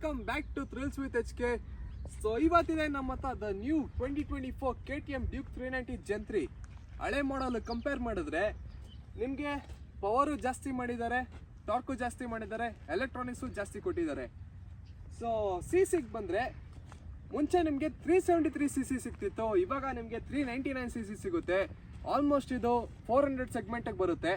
Welcome back to thrills with HK. So ಇವತ್ತಿದೆ ನಮ್ಮ ಹತ್ರ the new 2024 KTM Duke 390 Gen 3. ಹಳೆ ಮಾಡಲ್ ಕಂಪೇರ್ ಮಾಡಿದ್ರೆ ನಿಮಗೆ ಪವರು ಜಾಸ್ತಿ ಮಾಡಿದ್ದಾರೆ, ಟಾರ್ಕು ಜಾಸ್ತಿ ಮಾಡಿದ್ದಾರೆ, ಎಲೆಕ್ಟ್ರಾನಿಕ್ಸು ಜಾಸ್ತಿ ಕೊಟ್ಟಿದ್ದಾರೆ. ಸೊ ಸಿಸಿಗೆ ಬಂದರೆ ಮುಂಚೆ ನಿಮಗೆ 373cc ಸಿಗ್ತಿತ್ತು, ಇವಾಗ ನಿಮಗೆ 399cc ಸಿಗುತ್ತೆ. ಆಲ್ಮೋಸ್ಟ್ ಇದು 400 ಸೆಗ್ಮೆಂಟಿಗೆ ಬರುತ್ತೆ.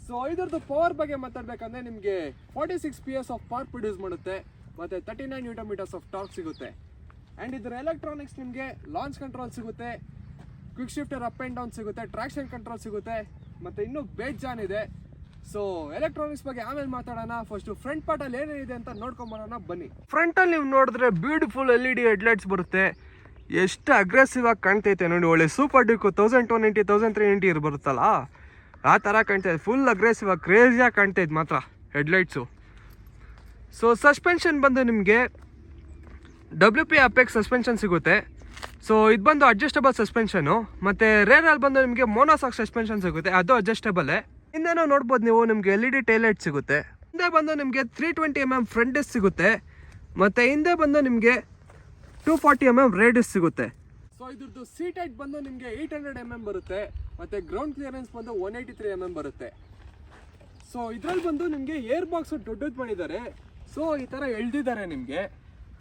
ಸೊ ಇದ್ರದ್ದು ಪವರ್ ಬಗ್ಗೆ ಮಾತಾಡಬೇಕಂದ್ರೆ ನಿಮಗೆ 46 PS ಆಫ್ ಪವರ್ ಪ್ರೊಡ್ಯೂಸ್ ಮಾಡುತ್ತೆ ಮತ್ತು 39 Nm ಆಫ್ ಟಾರ್ಕ್ ಸಿಗುತ್ತೆ. ಆ್ಯಂಡ್ ಇದರ ಎಲೆಕ್ಟ್ರಾನಿಕ್ಸ್ ನಿಮಗೆ ಲಾಂಚ್ ಕಂಟ್ರೋಲ್ ಸಿಗುತ್ತೆ, quick shifter up and down ಸಿಗುತ್ತೆ, ಟ್ರಾಕ್ಷನ್ ಕಂಟ್ರೋಲ್ ಸಿಗುತ್ತೆ ಮತ್ತು ಇನ್ನೂ ಬೇಜಾನಿದೆ. ಸೊ ಎಲೆಕ್ಟ್ರಾನಿಕ್ಸ್ ಬಗ್ಗೆ ಆಮೇಲೆ ಮಾತಾಡೋಣ. ಫಸ್ಟು ಫ್ರಂಟ್ ಪಾರ್ಟಲ್ಲಿ ಏನೇನಿದೆ ಅಂತ ನೋಡ್ಕೊಂಬರೋಣ ಬನ್ನಿ. ಫ್ರಂಟಲ್ಲಿ ನೀವು ನೋಡಿದ್ರೆ ಬ್ಯೂಟಿಫುಲ್ LED ಹೆಡ್ಲೈಟ್ಸ್ ಬರುತ್ತೆ. ಎಷ್ಟು ಅಗ್ರೆಸಿವ್ ಆಗಿ ಕಾಣ್ತೈತೆ ನೋಡಿ, ಒಳ್ಳೆ ಸೂಪರ್ ಡ್ಯೂಕ್ 1290 1390 ಬರುತ್ತಲ್ಲ ಆ ಥರ ಕಾಣ್ತಾಯಿದೆ. ಫುಲ್ ಅಗ್ರೆಸಿವ್ ಆಗಿ ಕ್ರೇಜಿಯಾಗಿ ಕಾಣ್ತಾಯಿದ್ದು ಮಾತ್ರ ಹೆಡ್ಲೈಟ್ಸು. ಸೊ ಸಸ್ಪೆನ್ಷನ್ ಬಂದು ನಿಮಗೆ WP ಅಪೆಕ್ಸ್ ಸಸ್ಪೆನ್ಷನ್ ಸಿಗುತ್ತೆ. ಸೊ ಇದು ಬಂದು ಅಡ್ಜಸ್ಟಬಲ್ ಸಸ್ಪೆನ್ಷನು. ಮತ್ತು ರೇರಲ್ಲಿ ಬಂದು ನಿಮಗೆ ಮೋನೋಸಾಕ್ ಸಸ್ಪೆನ್ಷನ್ ಸಿಗುತ್ತೆ, ಅದು ಅಡ್ಜಸ್ಟಬಲ್. ಹಿಂದೆನೂ ನೋಡ್ಬೋದು ನೀವು, ನಿಮಗೆ LED ಟೈಲೈಟ್ ಸಿಗುತ್ತೆ. ಹಿಂದೆ ಬಂದು ನಿಮಗೆ 320mm ಫ್ರಂಟ್ ಡಿಸ್ಕ್ ಸಿಗುತ್ತೆ, ಮತ್ತು ಹಿಂದೆ ಬಂದು ನಿಮಗೆ 240mm ರೇರ್ ಡಿಸ್ಕ್ ಸಿಗುತ್ತೆ. ಸೊ ಇದ್ರದ್ದು ಸೀಟ್ ಹೈಟ್ ಬಂದು ನಿಮಗೆ 800mm ಬರುತ್ತೆ, ಮತ್ತು ಗ್ರೌಂಡ್ ಕ್ಲಿಯರೆನ್ಸ್ ಬಂದು 183mm ಬರುತ್ತೆ. ಸೊ ಇದರಲ್ಲಿ ಬಂದು ನಿಮಗೆ ಏರ್ ಬಾಕ್ಸು ದೊಡ್ಡದು ಮಾಡಿದ್ದಾರೆ. ಸೊ ಈ ಥರ ಎಳ್ದಿದ್ದಾರೆ ನಿಮಗೆ.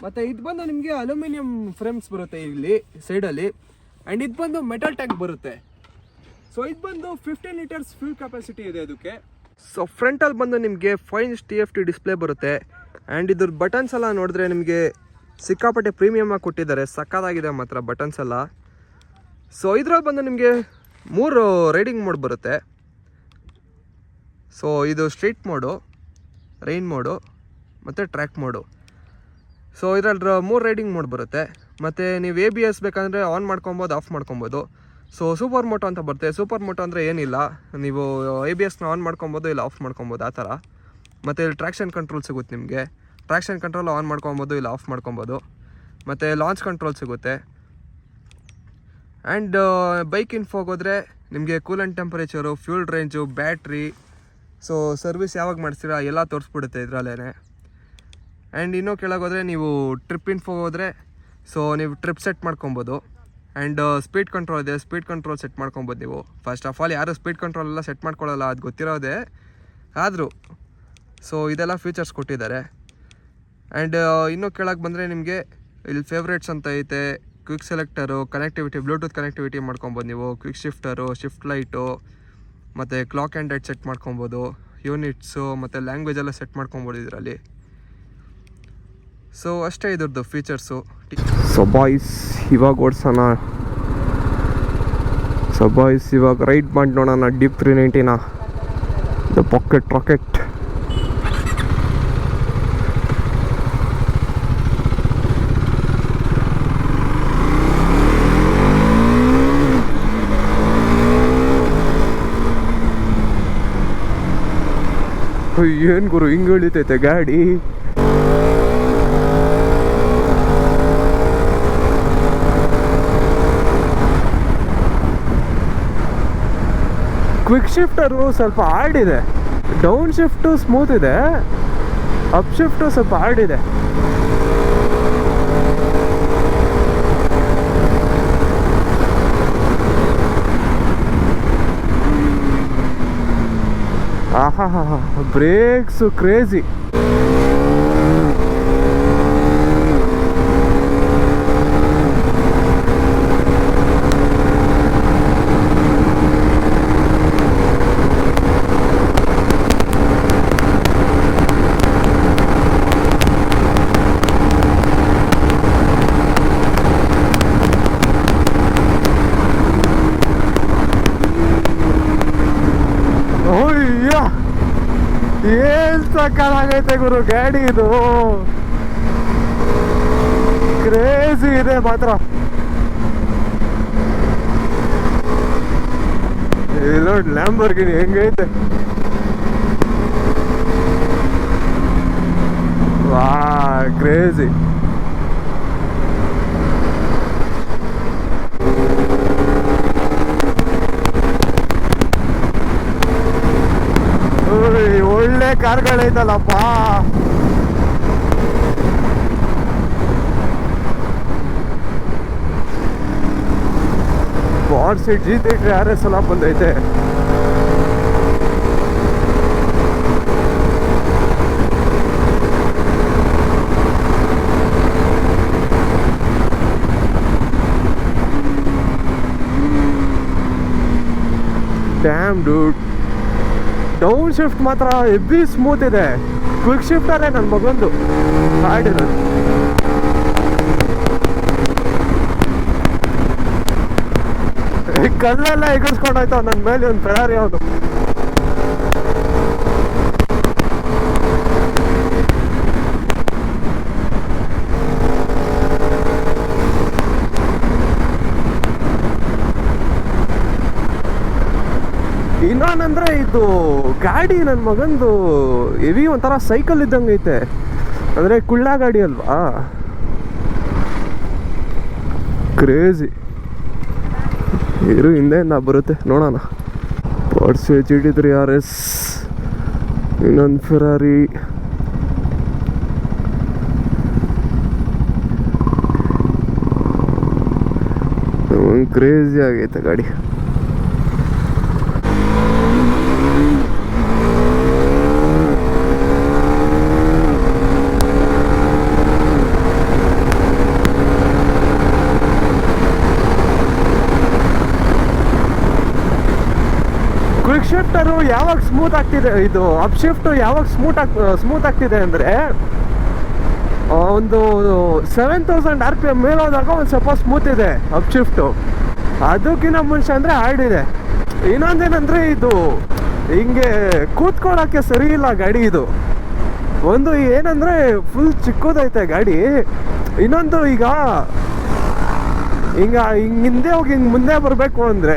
ಮತ್ತು ಇದು ಬಂದು ನಿಮಗೆ ಅಲ್ಯೂಮಿನಿಯಂ ಫ್ರೇಮ್ಸ್ ಬರುತ್ತೆ ಇಲ್ಲಿ ಸೈಡಲ್ಲಿ. ಆ್ಯಂಡ್ ಇದು ಬಂದು ಮೆಟಲ್ ಟ್ಯಾಂಕ್ ಬರುತ್ತೆ. ಸೊ ಇದು ಬಂದು 15 ಲೀಟರ್ಸ್ ಫ್ಯೂಲ್ ಕೆಪಾಸಿಟಿ ಇದೆ ಅದಕ್ಕೆ. ಸೊ ಫ್ರಂಟಲ್ಲಿ ಬಂದು ನಿಮಗೆ 5" TFT ಡಿಸ್ಪ್ಲೇ ಬರುತ್ತೆ. ಆ್ಯಂಡ್ ಇದ್ರ ಬಟನ್ಸ್ ಎಲ್ಲ ನೋಡಿದ್ರೆ ನಿಮಗೆ ಸಿಕ್ಕಾಪಟ್ಟೆ ಪ್ರೀಮಿಯಮ್ ಆಗಿ ಕೊಟ್ಟಿದ್ದಾರೆ, ಸಕ್ಕತ್ತಾಗಿದೆ ಮಾತ್ರ ಬಟನ್ಸ್ ಎಲ್ಲ. ಸೊ ಇದ್ರಲ್ಲಿ ಬಂದು ನಿಮಗೆ 3 ರೈಡಿಂಗ್ ಮೋಡ್ ಬರುತ್ತೆ. ಸೊ ಇದು ಸ್ಟ್ರೀಟ್ ಮೋಡು, ರೈನ್ ಮೋಡು ಮತ್ತು ಟ್ರ್ಯಾಕ್ ಮೋಡು. ಸೊ ಇದರಲ್ಲಿ 3 ರೈಡಿಂಗ್ ಮೋಡ್ ಬರುತ್ತೆ. ಮತ್ತು ನೀವು ABS ಬೇಕಂದರೆ ಆನ್ ಮಾಡ್ಕೊಬೋದು, ಆಫ್ ಮಾಡ್ಕೊಬೋದು. ಸೊ ಸೂಪರ್ ಮೋಟೋ ಅಂತ ಬರುತ್ತೆ. ಸೂಪರ್ ಮೋಟೋ ಅಂದರೆ ಏನಿಲ್ಲ, ನೀವು ABSನ ಆನ್ ಮಾಡ್ಕೊಬೋದು ಇಲ್ಲ ಆಫ್ ಮಾಡ್ಕೊಬೋದು ಆ ಥರ. ಮತ್ತು ಇಲ್ಲಿ ಟ್ರಾಕ್ಷನ್ ಕಂಟ್ರೋಲ್ ಸಿಗುತ್ತೆ ನಿಮಗೆ. ಟ್ರಾಕ್ಷನ್ ಕಂಟ್ರೋಲ್ ಆನ್ ಮಾಡ್ಕೊಬೋದು ಇಲ್ಲ ಆಫ್ ಮಾಡ್ಕೊಬೋದು. ಮತ್ತು ಲಾಂಚ್ ಕಂಟ್ರೋಲ್ ಸಿಗುತ್ತೆ. ಆ್ಯಂಡ್ ಬೈಕ್ ಇನ್ಫೋಗೆ ಹೋದರೆ ನಿಮಗೆ coolant temperature, fuel range, battery, so service ಯಾವಾಗ ಮಾಡಿಸ್ತೀರಾ ಎಲ್ಲ ತೋರಿಸ್ಬಿಡುತ್ತೆ ಇದರಲ್ಲೇ. ಆ್ಯಂಡ್ ಇನ್ನೂ ಕೆಳಗೋದ್ರೆ ನೀವು ಟ್ರಿಪ್ ಇನ್ಫೋಗೆ ಹೋದರೆ ಸೊ ನೀವು ಟ್ರಿಪ್ ಸೆಟ್ ಮಾಡ್ಕೊಬೋದು. ಆ್ಯಂಡ್ ಸ್ಪೀಡ್ ಕಂಟ್ರೋಲ್ ಇದೆ, ಸ್ಪೀಡ್ ಕಂಟ್ರೋಲ್ ಸೆಟ್ ಮಾಡ್ಕೊಬೋದು ನೀವು. ಫಸ್ಟ್ ಆಫ್ ಆಲ್ ಯಾರು ಸ್ಪೀಡ್ ಕಂಟ್ರೋಲ್ ಎಲ್ಲ ಸೆಟ್ ಮಾಡ್ಕೊಳ್ಳಲ್ಲ, ಅದು ಗೊತ್ತಿರೋದೇ ಆದರೂ. ಸೊ ಇದೆಲ್ಲ ಫೀಚರ್ಸ್ ಕೊಟ್ಟಿದ್ದಾರೆ. ಆ್ಯಂಡ್ ಇನ್ನೂ ಕೆಳಗೆ ಬಂದರೆ ನಿಮಗೆ ಇಲ್ಲಿ ಫೇವ್ರೇಟ್ಸ್ ಅಂತ ಐತೆ, ಕ್ವಿಕ್ ಸೆಲೆಕ್ಟರು, ಕನೆಕ್ಟಿವಿಟಿ, ಬ್ಲೂಟೂತ್ ಕನೆಕ್ಟಿವಿಟಿ ಮಾಡ್ಕೊಬೋದು ನೀವು, ಕ್ವಿಕ್ ಶಿಫ್ಟರು, ಶಿಫ್ಟ್ ಲೈಟು, ಮತ್ತು ಕ್ಲಾಕ್ ಆ್ಯಂಡ್ ಲೈಟ್ ಸೆಟ್ ಮಾಡ್ಕೊಬೋದು, ಯೂನಿಟ್ಸು ಮತ್ತು ಲ್ಯಾಂಗ್ವೇಜ್ ಎಲ್ಲ ಸೆಟ್ ಮಾಡ್ಕೊಬೋದು ಇದರಲ್ಲಿ. ಸೊ ಅಷ್ಟೇ ಇದ್ರದ್ದು ಫೀಚರ್ಸು. ಸೊ ಬಾಯ್ಸ್ ಇವಾಗ ಓಡಿಸೋಣ. ಸೊ ಬಾಯ್ಸ್ ಇವಾಗ ರೈಡ್ ಮಾಡಿ ನೋಡೋಣ ಡ್ಯೂಕ್ 390ನ, ದ ಪಾಕೆಟ್ ರಾಕೆಟ್. ಏನು ಗುರು ಹಿಂಗೆ ಇಳಿತೈತೆ ಗಾಡಿ. ಕ್ವಿಕ್ ಶಿಫ್ಟರು ಸ್ವಲ್ಪ ಹಾರ್ಡ್ ಇದೆ, ಡೌನ್ ಶಿಫ್ಟು ಸ್ಮೂತ್ ಇದೆ, ಅಪ್ ಶಿಫ್ಟು ಸ್ವಲ್ಪ ಹಾರ್ಡ್ ಇದೆ. ಆಹಾ ಹಾ ಹಾ, ಬ್ರೇಕ್ಸು ಕ್ರೇಜಿ. ಏನ್ ಸಕ್ಕತ್ತಾಗೈತೆ ಗುರು ಗಾಡಿ, ಇದು ಕ್ರೇಜಿ ಇದೆ ಮಾತ್ರ. ನೋಡಿ ಲ್ಯಾಂಬೋರ್ಗಿನಿ ಹೆಂಗೈತೆ, ವಾ ಕ್ರೇಜಿ. ಕಾರ್ಗಳೈತಲ್ಲಪ್ಪ. ಪಾರ್ಸೆ GT3 RS ಎಲ್ಲ ಬಂದೈತೆ. ಡ್ಯಾಮ್ ಡೂಡ್, ಡೌನ್ ಶಿಫ್ಟ್ ಮಾತ್ರ ಹೆವಿ ಸ್ಮೂತ್ ಇದೆ. ಕ್ವಿಕ್ ಶಿಫ್ಟರೇ ನನ್ನ ಮಗಂದು ಹಾಡಿರೋದು. ಕಲ್ಲೆಲ್ಲ ಎಗರ್ಸ್ಕೊಂಡೋಯ್ತಾವ ನನ್ನ ಮೇಲೆ ಒಂದು ಫೆರಾರಿ ಅವನು. ಇನ್ನೊಂದಂದ್ರೆ ಇದು ಗಾಡಿ ನನ್ನ ಮಗಂದು ಹೆವಿ ಒಂಥರ ಸೈಕಲ್ ಇದ್ದಂಗೆ ಐತೆ. ಅಂದರೆ ಕುಳ್ಳ ಗಾಡಿ ಅಲ್ವಾ, ಕ್ರೇಜಿ. ಇರು ಹಿಂದೆ ನಾ ಬರುತ್ತೆ ನೋಡೋಣ. ಪಾರ್ಸೆ GT3 RS, ಇನ್ನೊಂದು ಫೆರಾರಿ. ಕ್ರೇಜಿ ಆಗೈತೆ ಗಾಡಿ. ಕ್ವಿಕ್ ಶಿಫ್ಟರು ಯಾವಾಗ ಸ್ಮೂತ್ ಆಗ್ತಿದೆ, ಇದು ಅಪ್ ಶಿಫ್ಟು ಯಾವಾಗ ಸ್ಮೂತ್ ಆಗ್ತಿದೆ ಅಂದರೆ ಒಂದು 7000 RPM ಮೇಲೆ ಹೋದಾಗ ಒಂದು ಸ್ವಲ್ಪ ಸ್ಮೂತ್ ಇದೆ ಅಪ್ ಶಿಫ್ಟು. ಅದಕ್ಕಿಂತ ಮುಂಚೆ ಅಂದರೆ ಹಾರ್ಡಿದೆ. ಇನ್ನೊಂದೇನೆಂದರೆ ಇದು ಹಿಂಗೆ ಕೂತ್ಕೊಳ್ಳೋಕ್ಕೆ ಸರಿ ಇಲ್ಲ ಗಾಡಿ. ಇದು ಒಂದು ಏನಂದರೆ ಫುಲ್ ಚಿಕ್ಕದೈತೆ ಗಾಡಿ. ಇನ್ನೊಂದು ಈಗ ಹಿಂದೆ ಹೋಗಿ ಹಿಂಗೆ ಮುಂದೆ ಬರಬೇಕು ಅಂದರೆ,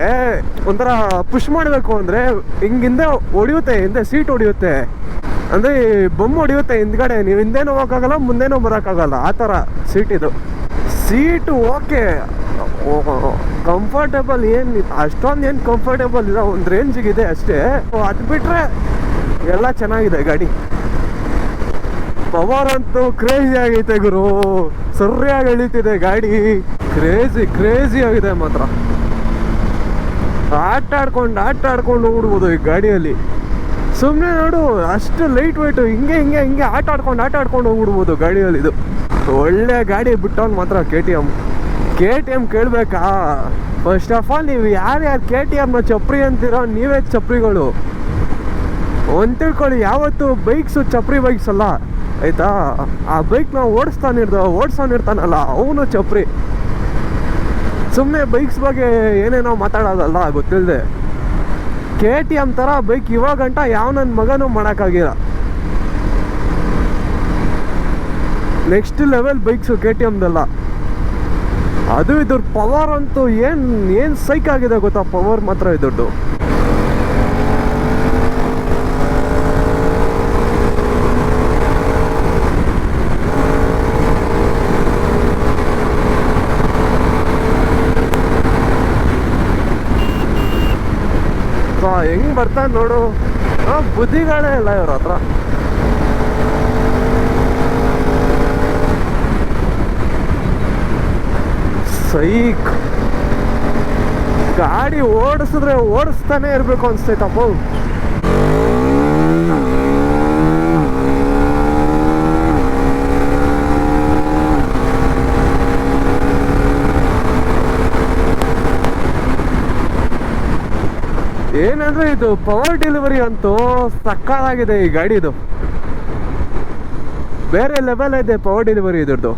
ಒಂಥರ ಪುಷ್ ಮಾಡಬೇಕು ಅಂದರೆ ಹಿಂದೆ ಹೊಡಿಯುತ್ತೆ, ಹಿಂದೆ ಸೀಟ್ ಹೊಡಿಯುತ್ತೆ, ಅಂದರೆ ಬೊಮ್ಮೆ ಹೊಡಿಯುತ್ತೆ ಹಿಂದ್ಗಡೆ. ನೀವು ಹಿಂದೆನೂ ಹೋಗೋಕ್ಕಾಗಲ್ಲ, ಮುಂದೆನೂ ಬರೋಕ್ಕಾಗಲ್ಲ, ಆ ಥರ ಸೀಟಿದು. ಸೀಟು ಓಕೆ, ಕಂಫರ್ಟೇಬಲ್ ಅಷ್ಟೊಂದು ಏನು ಕಂಫರ್ಟೇಬಲ್ ಇಲ್ಲ, ಒಂದು ರೇಂಜಿಗಿದೆ ಅಷ್ಟೇ. ಅದು ಬಿಟ್ಟರೆ ಎಲ್ಲ ಚೆನ್ನಾಗಿದೆ ಗಾಡಿ. ಪವರ್ ಅಂತೂ ಕ್ರೇಜಿ ಆಗೈತೆ ಗುರು, ಸರಿಯಾಗಿ ಎಳಿತಿದೆ ಗಾಡಿ. ಕ್ರೇಜಿ ಆಗಿದೆ ಮಾತ್ರ. ಆಟ ಆಡ್ಕೊಂಡು ಓಡ್ಬೋದು ಈ ಗಾಡಿಯಲ್ಲಿ. ಸುಮ್ಮನೆ ನೋಡು, ಅಷ್ಟು ಲೈಟ್ ವೆಯ್ಟು, ಹಿಂಗೆ ಆಟ ಆಡ್ಕೊಂಡು ಹೋಗ್ಬಿಡ್ಬೋದು ಗಾಡಿಯಲ್ಲಿ. ಇದು ಒಳ್ಳೆ ಗಾಡಿ ಬಿಟ್ಟವನು ಮಾತ್ರ KTM ಕೇಳಬೇಕಾ? ಫಸ್ಟ್ ಆಫ್ ಆಲ್ ನೀವು ಯಾರ್ಯಾರು KTMನ ಚಪ್ರಿ ಅಂತೀರೋ ನೀವೇ ಚಪ್ರಿಗಳು. ಒಂದು ತಿಳ್ಕೊಳ್ಳಿ, ಯಾವತ್ತು ಬೈಕ್ಸು ಚಪ್ರಿ ಬೈಕ್ಸ್ ಅಲ್ಲ ಆಯಿತಾ. ಆ ಬೈಕ್ನ ಓಡಿಸ್ತಾನಿರ್ತಾನಲ್ಲ ಅವನು ಚಪ್ರಿ. ಸುಮ್ಮನೆ ಬೈಕ್ಸ್ ಬಗ್ಗೆ ಏನೇನೋ ಮಾತಾಡೋದಲ್ಲ ಗೊತ್ತಿಲ್ಲದೆ. KTM ಥರ ಬೈಕ್ ಇವಾಗಂಟ ಯಾವ ನನ್ನ ಮಗನೂ ಮಾಡೋಕ್ಕಾಗಿಲ್ಲ. ನೆಕ್ಸ್ಟ್ ಲೆವೆಲ್ ಬೈಕ್ಸು KTMದೆಲ್ಲ. ಅದು ಇದ್ರ ಪವರ್ ಅಂತೂ ಏನು ಸೈಕ್ ಆಗಿದೆ ಗೊತ್ತಾ, ಪವರ್ ಮಾತ್ರ ಇದ್ರದ್ದು. ಹೆಂಗ್ ಬರ್ತಾನೆ ನೋಡು, ಬುದ್ಧಿಗಳೇ ಇಲ್ಲ ಇವ್ರ ಹತ್ರ. ಸೈಕ್ ಗಾಡಿ ಓಡಿಸಿದ್ರೆ ಓಡಿಸ್ತಾನೆ ಇರ್ಬೇಕು ಅನ್ಸ್ತೈತಪ್ಪ. ಏನಂದ್ರೆ ಇದು ಪವರ್ ಡೆಲಿವರಿ ಅಂತೂ ಸಕ್ಕತ್ತಾಗಿದೆ ಈ ಗಾಡಿದು. ಬೇರೆ ಲೆವೆಲ್ ಇದೆ ಪವರ್ ಡೆಲಿವರಿ ಇದ್ರದ್ದು.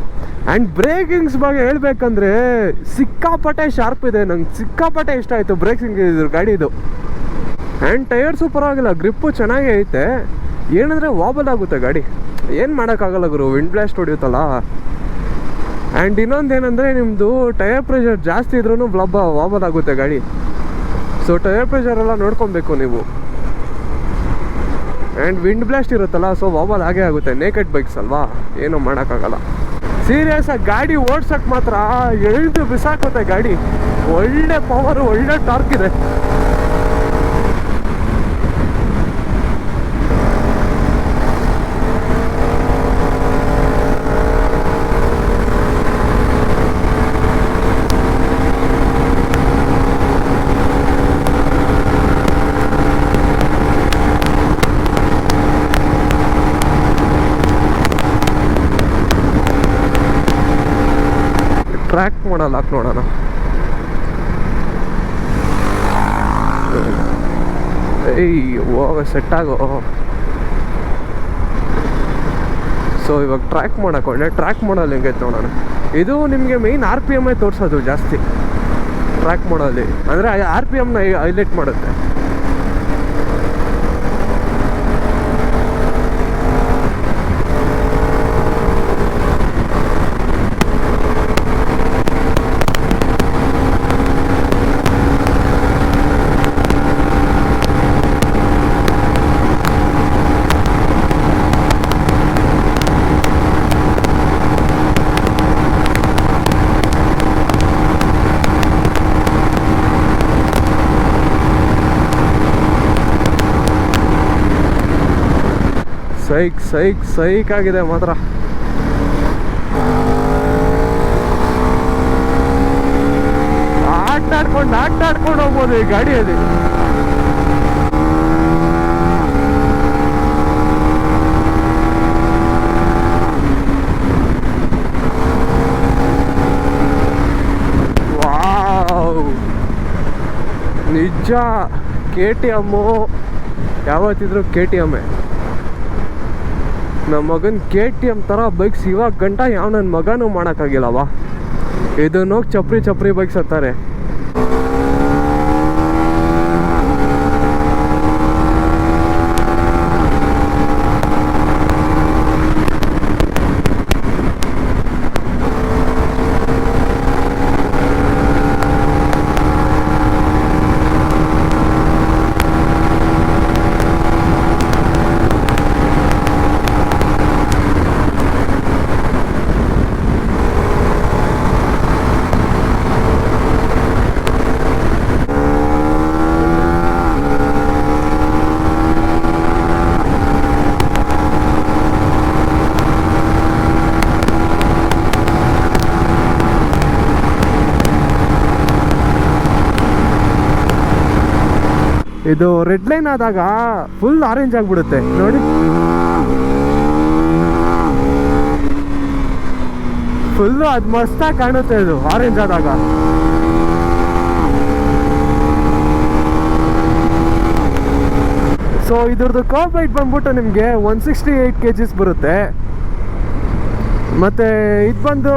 ಆ್ಯಂಡ್ ಬ್ರೇಕಿಂಗ್ಸ್ ಬಗ್ಗೆ ಹೇಳ್ಬೇಕಂದ್ರೆ ಸಿಕ್ಕಾಪಟ್ಟೆ ಶಾರ್ಪ್ ಇದೆ. ನಂಗೆ ಸಿಕ್ಕಾಪಟ್ಟೆ ಇಷ್ಟ ಆಯಿತು ಬ್ರೇಕಿಂಗ್ ಇದ್ರ ಗಾಡಿದು. ಆ್ಯಂಡ್ ಟೈರ್ಸು ಪರವಾಗಿಲ್ಲ, ಗ್ರಿಪ್ಪು ಚೆನ್ನಾಗೇ ಐತೆ. ಏನಂದರೆ ವಾಬಲ್ ಆಗುತ್ತೆ ಗಾಡಿ, ಏನು ಮಾಡೋಕ್ಕಾಗಲ್ಲ ಗುರು, ವಿಂಡ್ ಬ್ಲಾಸ್ಟ್ ಹೊಡಿಯುತ್ತಲ್ಲ. ಆ್ಯಂಡ್ ಇನ್ನೊಂದೇನೆಂದರೆ ನಿಮ್ಮದು ಟೈರ್ ಪ್ರೆಷರ್ ಜಾಸ್ತಿ ಇದ್ರೂ ವಾಬಲ್ ಆಗುತ್ತೆ ಗಾಡಿ. ಸೊ ಟೈರ್ ಪ್ರೆಷರ್ ಎಲ್ಲ ನೋಡ್ಕೊಬೇಕು ನೀವು. ಆ್ಯಂಡ್ ವಿಂಡ್ ಬ್ಲಾಸ್ಟ್ ಇರುತ್ತಲ್ಲ, ಸೊ ವಾಬಲ್ ಆಗೇ ಆಗುತ್ತೆ. ನೇಕೆಡ್ ಬೈಕ್ಸ್ ಅಲ್ವಾ, ಏನೂ ಮಾಡೋಕ್ಕಾಗಲ್ಲ. ಸೀರಿಯಸ್ ಆಗಿ ಗಾಡಿ ಓಡ್ಸೋಕ್ಕೆ ಮಾತ್ರ ಎಳ್ದು ಬಿಸಾಕುತ್ತೆ ಗಾಡಿ. ಒಳ್ಳೆ ಪವರು, ಒಳ್ಳೆ ಟಾರ್ಕ್ ಇದೆ. ಟ್ರ್ಯಾಕ್ ಮಾಡಲ್ಲ ಹಾಕಿ ನೋಡೋಣ. ಹೋಗ ಸೆಟ್ ಆಗೋ. ಸೊ ಇವಾಗ ಟ್ರ್ಯಾಕ್ ಮಾಡಕೊಂಡೆ, ಟ್ರ್ಯಾಕ್ ಮಾಡಲ್ಲ ಹೆಂಗೈತೆ ನೋಡೋಣ. ಇದು ನಿಮಗೆ ಮೇಯ್ನ್ RPM ತೋರಿಸೋದು ಜಾಸ್ತಿ ಟ್ರ್ಯಾಕ್ ಮಾಡೋಲ್ಲಿ, ಅಂದರೆ RPMನ ಹೈಲೈಟ್ ಮಾಡುತ್ತೆ. ಸೈಕ್ ಆಗಿದೆ ಮಾತ್ರ. ಆಟಾಡ್ಕೊಂಡು ಹೋಗ್ಬೋದು ಈ ಗಾಡಿಯಲ್ಲಿ. ವಾವ್, ನಿಜ KTM ಯಾವತ್ತಿದ್ರು KTM. ನಮ್ಮ ಮಗನ KTM ಥರ ಬೈಕ್ಸ್ ಇವಾಗ ಗಂಟ ಯಾವ ನನ್ನ ಮಗನೂ ಮಾಡೋಕ್ಕಾಗಿಲ್ಲವ. ಇದನ್ನೋಗಿ ಚಪ್ರಿ ಬೈಕ್ಸ್ ಹತ್ತಾರೆ. ಇದು ರೆಡ್ ಲೈನ್ ಆದಾಗ ಫುಲ್ ಆರೆಂಜ್ ಆಗಿಬಿಡುತ್ತೆ ನೋಡಿ. ಫುಲ್ಲು ಅದು ಮಸ್ತಾಗಿ ಕಾಣುತ್ತೆ ಇದು ಆರೆಂಜ್ ಆದಾಗ. ಸೊ ಇದ್ರದ್ದು ಕರ್ವ್ ವೆಯ್ಟ್ ಬಂದ್ಬಿಟ್ಟು ನಿಮಗೆ 168 kgs ಬರುತ್ತೆ. ಮತ್ತು ಇದು ಬಂದು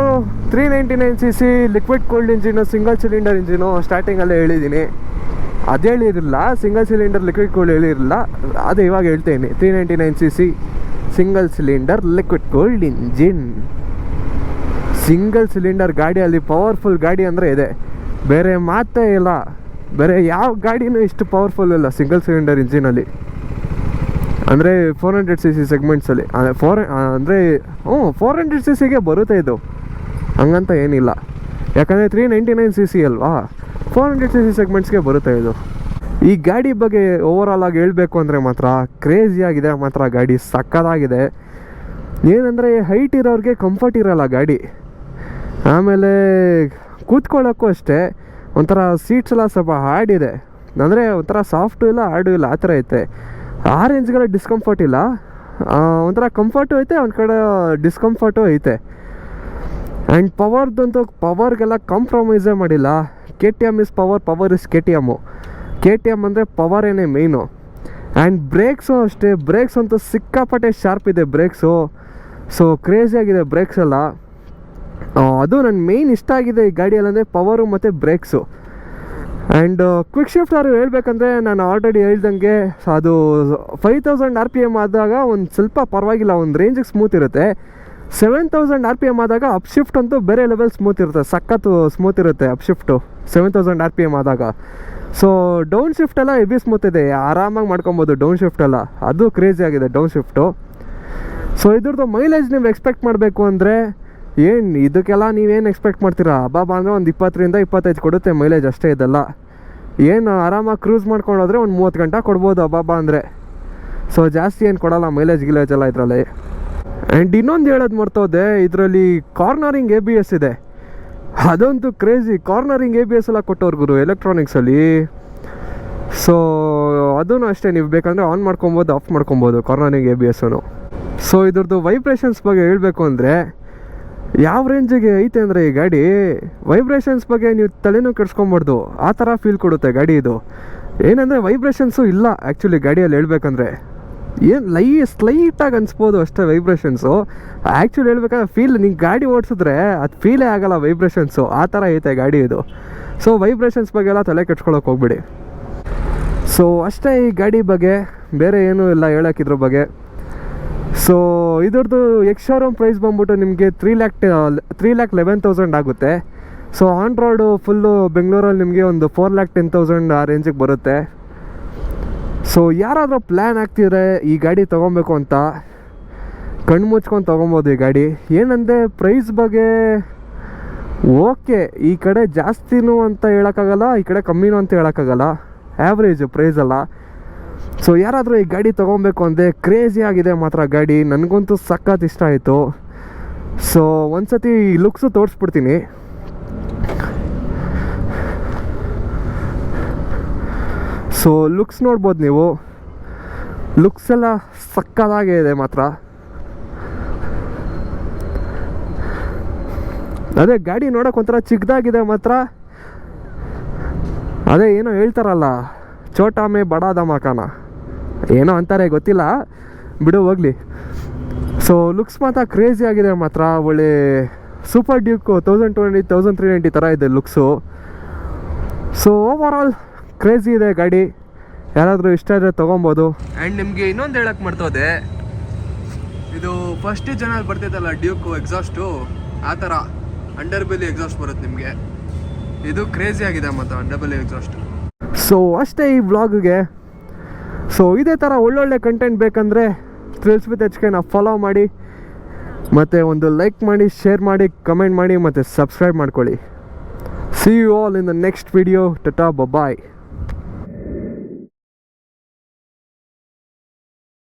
399cc liquid cooled engine, single cylinder engine. ಸ್ಟಾರ್ಟಿಂಗಲ್ಲೇ ಹೇಳಿದ್ದೀನಿ, ಅದು ಹೇಳಿರಲಿಲ್ಲ, ಸಿಂಗಲ್ ಸಿಲಿಂಡರ್ ಲಿಕ್ವಿಡ್ ಕೂಲ್ಡ್ ಹೇಳಿರಲಿಲ್ಲ, ಅದು ಇವಾಗ ಹೇಳ್ತೀನಿ. 399cc single cylinder liquid cooled engine. Single cylinder ಗಾಡಿಯಲ್ಲಿ ಪವರ್ಫುಲ್ ಗಾಡಿ ಅಂದರೆ ಇದೆ, ಬೇರೆ ಮಾತೇ ಇಲ್ಲ. ಬೇರೆ ಯಾವ ಗಾಡಿನೂ ಇಷ್ಟು ಪವರ್ಫುಲ್ ಇಲ್ಲ ಸಿಂಗಲ್ ಸಿಲಿಂಡರ್ ಇಂಜಿನಲ್ಲಿ. ಅಂದರೆ 400cc ಸೆಗ್ಮೆಂಟ್ಸಲ್ಲಿ ಅಂದರೆ 400cc ಬರುತ್ತೆ ಇದು, ಹಂಗಂತ ಏನಿಲ್ಲ. ಯಾಕಂದರೆ 399cc ಅಲ್ವಾ, 400cc ಸೆಗ್ಮೆಂಟ್ಸ್ಗೆ ಬರುತ್ತೆ ಇದು. ಈ ಗಾಡಿ ಬಗ್ಗೆ ಓವರಾಲ್ ಆಗಿ ಹೇಳಬೇಕು ಅಂದರೆ ಮಾತ್ರ ಕ್ರೇಜಿಯಾಗಿದೆ ಮಾತ್ರ. ಗಾಡಿ ಸಕ್ಕತ್ತಾಗಿದೆ. ಏನಂದರೆ ಹೈಟ್ ಇರೋರಿಗೆ ಕಂಫರ್ಟ್ ಇರೋಲ್ಲ ಗಾಡಿ. ಆಮೇಲೆ ಕೂತ್ಕೊಳ್ಳೋಕ್ಕೂ ಅಷ್ಟೇ ಒಂಥರ ಸೀಟ್ಸ್ ಎಲ್ಲ ಸ್ವಲ್ಪ ಹಾರ್ಡ್ ಇದೆ, ಅಂದರೆ ಒಂಥರ ಸಾಫ್ಟು ಇಲ್ಲ ಹಾರ್ಡು ಇಲ್ಲ, ಆ ಥರ ಐತೆ. ಆ ರೇಂಜ್ಗೆಲ್ಲ ಡಿಸ್ಕಂಫರ್ಟ್ ಇಲ್ಲ, ಒಂಥರ ಕಂಫರ್ಟು ಐತೆ, ಒಂದು ಕಡೆ ಡಿಸ್ಕಂಫರ್ಟು ಐತೆ. ಆ್ಯಂಡ್ ಪವರ್ದಂತೂ ಪವರ್ಗೆಲ್ಲ ಕಾಂಪ್ರಮೈಸೇ ಮಾಡಿಲ್ಲ. KTM is power is KTM ಅಂದರೆ ಪವರೇನೇ ಮೇಯ್ನು. ಆ್ಯಂಡ್ ಬ್ರೇಕ್ಸು ಅಷ್ಟೇ, ಬ್ರೇಕ್ಸ್ ಅಂತೂ ಸಿಕ್ಕಾಪಟ್ಟೆ ಶಾರ್ಪ್ ಇದೆ ಬ್ರೇಕ್ಸು. ಸೊ ಕ್ರೇಜಿಯಾಗಿದೆ ಬ್ರೇಕ್ಸ್ ಎಲ್ಲ. ಅದು ನನ್ನ ಮೇಯ್ನ್ ಇಷ್ಟ ಆಗಿದೆ ಈ ಗಾಡಿಯಲ್ಲಿ ಅಂದರೆ ಪವರು ಮತ್ತು ಬ್ರೇಕ್ಸು. ಆ್ಯಂಡ್ ಕ್ವಿಕ್ ಶಿಫ್ಟರ್ ಹೇಳ್ಬೇಕಂದ್ರೆ ನಾನು ಆಲ್ರೆಡಿ ಹೇಳ್ದಂಗೆ ಅದು 5000 RPM ಆದಾಗ ಒಂದು ಸ್ವಲ್ಪ ಪರವಾಗಿಲ್ಲ, ಒಂದು ರೇಂಜಿಗೆ ಸ್ಮೂತ್ ಇರುತ್ತೆ. 7000 RPM ಆದಾಗ ಅಪ್ ಶಿಫ್ಟ್ ಅಂತೂ ಬೇರೆ ಲೆವೆಲ್ ಸ್ಮೂತ್ ಇರುತ್ತೆ, ಸಖತ್ತು ಸ್ಮೂತ್ ಇರುತ್ತೆ ಅಪ್ ಶಿಫ್ಟು 7000 RPM ಆದಾಗ. ಸೊ ಡೌನ್ ಶಿಫ್ಟ್ ಎಲ್ಲ ಹೆವಿ ಸ್ಮೂತ್ ಇದೆ, ಆರಾಮಾಗಿ ಮಾಡ್ಕೊಬೋದು ಡೌನ್ ಶಿಫ್ಟ್ ಎಲ್ಲ, ಅದು ಕ್ರೇಜಿ ಆಗಿದೆ ಡೌನ್ ಶಿಫ್ಟು. ಸೊ ಇದ್ರದ್ದು ಮೈಲೇಜ್ ನೀವು ಎಕ್ಸ್ಪೆಕ್ಟ್ ಮಾಡಬೇಕು ಅಂದರೆ ಏನು ಇದಕ್ಕೆಲ್ಲ ನೀವೇನು ಎಕ್ಸ್ಪೆಕ್ಟ್ ಮಾಡ್ತೀರಾ? ಅಬ್ಬಾಬಾ ಅಂದರೆ ಒಂದು 20ರಿಂದ 25 ಕೊಡುತ್ತೆ ಮೈಲೇಜ್ ಅಷ್ಟೇ. ಇದೆಲ್ಲ ಏನು ಆರಾಮಾಗಿ ಕ್ರೂಸ್ ಮಾಡ್ಕೊಂಡು ಹೋದರೆ ಒಂದು 30 ಗಂಟೆ ಕೊಡ್ಬೋದು ಅಬ್ಬಾಬಾ ಅಂದರೆ. ಸೊ ಜಾಸ್ತಿ ಏನು ಕೊಡೋಲ್ಲ ಮೈಲೇಜ್ ಗಿಲೇಜ್ ಎಲ್ಲ ಇದರಲ್ಲಿ. ಆ್ಯಂಡ್ ಇನ್ನೊಂದು ಹೇಳೋದು ಮರ್ತೋದೆ, ಇದರಲ್ಲಿ ಕಾರ್ನರಿಂಗ್ ABS ಇದೆ, ಅದಂತೂ ಕ್ರೇಜಿ. ಕಾರ್ನರಿಂಗ್ ABS ಎಲ್ಲ ಕೊಟ್ಟವ್ರು ಗುರು ಎಲೆಕ್ಟ್ರಾನಿಕ್ಸಲ್ಲಿ. ಸೊ ಅದೂ ಅಷ್ಟೇ, ನೀವು ಬೇಕಂದರೆ ಆನ್ ಮಾಡ್ಕೊಬೋದು, ಆಫ್ ಮಾಡ್ಕೊಬೋದು ಕಾರ್ನರಿಂಗ್ ABSನು. ಸೊ ಇದ್ರದ್ದು ವೈಬ್ರೇಷನ್ಸ್ ಬಗ್ಗೆ ಹೇಳಬೇಕು ಅಂದರೆ ಯಾವ ರೇಂಜಿಗೆ ಐತೆ ಅಂದರೆ ಈ ಗಾಡಿ ವೈಬ್ರೇಷನ್ಸ್ ಬಗ್ಗೆ ನೀವು ತಲೆನೂ ಕೆಡ್ಸ್ಕೊಬಾರ್ದು, ಆ ಥರ ಫೀಲ್ ಕೊಡುತ್ತೆ ಗಾಡಿ ಇದು. ಏನಂದರೆ ವೈಬ್ರೇಷನ್ಸು ಇಲ್ಲ ಆ್ಯಕ್ಚುಲಿ ಗಾಡಿಯಲ್ಲಿ ಹೇಳ್ಬೇಕಂದ್ರೆ, ಏನು ಸ್ಲೈಟಾಗಿ ಅನಿಸ್ಬೋದು ಅಷ್ಟೇ ವೈಬ್ರೇಷನ್ಸು. ಆ್ಯಕ್ಚುಲಿ ಹೇಳ್ಬೇಕಂದ್ರೆ ಫೀಲ್ ನಿಂಗೆ ಗಾಡಿ ಓಡಿಸಿದ್ರೆ ಅದು ಫೀಲೇ ಆಗೋಲ್ಲ ವೈಬ್ರೇಷನ್ಸು, ಆ ಥರ ಐತೆ ಗಾಡಿ ಇದು. ಸೊ ವೈಬ್ರೇಷನ್ಸ್ ಬಗ್ಗೆ ಎಲ್ಲ ತಲೆ ಕೆಡ್ಸ್ಕೊಳಕ್ಕೆ ಹೋಗ್ಬಿಡಿ. ಸೊ ಅಷ್ಟೇ ಈ ಗಾಡಿ ಬಗ್ಗೆ, ಬೇರೆ ಏನೂ ಇಲ್ಲ ಹೇಳೋಕ್ಕಿದ್ರ ಬಗ್ಗೆ. ಸೊ ಇದ್ರದ್ದು ಎಕ್ಸ್ ಶೋರೂಮ್ ಪ್ರೈಸ್ ಬಂದ್ಬಿಟ್ಟು ನಿಮಗೆ 3,11,000 ಆಗುತ್ತೆ. ಸೊ ಆನ್ ರೋಡು ಫುಲ್ಲು ಬೆಂಗಳೂರಲ್ಲಿ ನಿಮಗೆ ಒಂದು 4,10,000 ಆ ರೇಂಜಿಗೆ ಬರುತ್ತೆ. ಸೊ ಯಾರಾದರೂ ಪ್ಲ್ಯಾನ್ ಆಗ್ತಿದ್ರೆ ಈ ಗಾಡಿ ತೊಗೊಬೇಕು ಅಂತ ಕಣ್ಣು ಮುಚ್ಕೊಂಡು ತೊಗೊಬೋದು ಈ ಗಾಡಿ. ಏನಂದರೆ ಪ್ರೈಸ್ ಬಗ್ಗೆ ಓಕೆ, ಈ ಕಡೆ ಜಾಸ್ತಿನೂ ಅಂತ ಹೇಳೋಕ್ಕಾಗಲ್ಲ, ಈ ಕಡೆ ಕಮ್ಮಿನೂ ಅಂತ ಹೇಳೋಕ್ಕಾಗಲ್ಲ, ಆ್ಯಾವ್ರೇಜು ಪ್ರೈಸ್ ಅಲ್ಲ. ಸೊ ಯಾರಾದರೂ ಈ ಗಾಡಿ ತೊಗೊಬೇಕು ಅಂದರೆ ಕ್ರೇಜಿ ಆಗಿದೆ ಮಾತ್ರ ಗಾಡಿ, ನನಗಂತೂ ಸಖತ್ ಇಷ್ಟ ಆಯಿತು. ಸೊ ಒಂದ್ಸತಿ ಲುಕ್ಸು ತೋರಿಸ್ಬಿಡ್ತೀನಿ. ಸೊ ಲುಕ್ಸ್ ನೋಡ್ಬೋದು ನೀವು, ಲುಕ್ಸ್ ಎಲ್ಲ ಸಕ್ಕತ್ತಾಗೇ ಇದೆ ಮಾತ್ರ. ಅದೇ ಗಾಡಿ ನೋಡೋಕೆ ಒಂಥರ ಚಿಕ್ಕದಾಗಿದೆ ಮಾತ್ರ. ಅದೇ ಏನೋ ಹೇಳ್ತಾರಲ್ಲ, ಛೋಟಾ ಮೇ ಬಡಾ ಧಮಾಕಾನ ಏನೋ ಅಂತಾರೆ, ಗೊತ್ತಿಲ್ಲ ಬಿಡು ಹೋಗಲಿ. ಸೊ ಲುಕ್ಸ್ ಮಾತ್ರ ಕ್ರೇಜಿ ಆಗಿದೆ ಮಾತ್ರ. ಒಳ್ಳೆ ಸೂಪರ್ ಡ್ಯೂಕ್ 1020 1390 ಥರ ಇದೆ looks. So over all crazy ಇದೆ ಗಾಡಿ, ಯಾರಾದರೂ ಇಷ್ಟ ಇದ್ದರೆ ತೊಗೊಬೋದು. ಆ್ಯಂಡ್ ನಿಮಗೆ ಇನ್ನೊಂದು ಹೇಳಕ್ಕೆ ಮಾಡ್ತೋದೆ, ಇದು ಫಸ್ಟ್ ಜನಲ್ಲಿ ಬರ್ತಿದ್ದಲ್ಲ ಡ್ಯೂಕು ಎಕ್ಸಾಸ್ಟು, ಆ ಥರ ಅಂಡರ್ ಬೆಲಿ ಎಕ್ಸಾಸ್ಟ್ ಬರುತ್ತೆ ನಿಮಗೆ. ಇದು ಕ್ರೇಜಿ ಆಗಿದೆ ಮತ್ತು ಅಂಡರ್ ಬೆಲಿ ಎಕ್ಸಾಸ್ಟ್. ಸೊ ಅಷ್ಟೇ ಈ ವ್ಲಾಗ್ಗೆ. ಸೊ ಇದೇ ಥರ ಒಳ್ಳೊಳ್ಳೆ ಕಂಟೆಂಟ್ ಬೇಕಂದರೆ ಥ್ರಿಲ್ಸ್ ವಿತ್ HKನ ಫಾಲೋ ಮಾಡಿ, ಮತ್ತು ಒಂದು ಲೈಕ್ ಮಾಡಿ, ಶೇರ್ ಮಾಡಿ, ಕಮೆಂಟ್ ಮಾಡಿ, ಮತ್ತು ಸಬ್ಸ್ಕ್ರೈಬ್ ಮಾಡ್ಕೊಳ್ಳಿ. See you all in the next video. Tata, bye-bye.